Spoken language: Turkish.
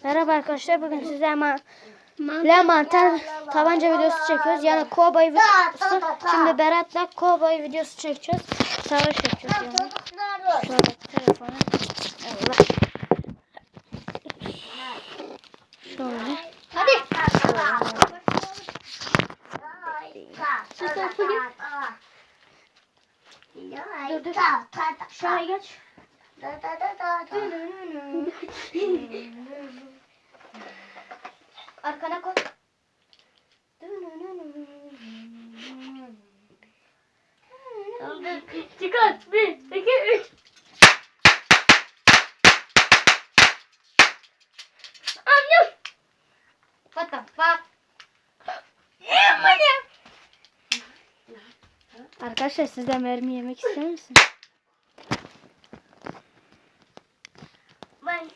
Merhaba arkadaşlar, bugün size mantar tabanca videosu çekiyoruz. Yani kovboy videosu. Şimdi Berat'la kovboy videosu çekeceğiz. Savaş yapacağız yani. Şöyle telefonu. Evet. Şöyle. Hadi. Dur. Şöyle geç. Arkana koy. Çıkart. 1, 2, 3. Annem. What the fuck? Arkadaşlar, siz de mermi yemek ister misiniz? Ben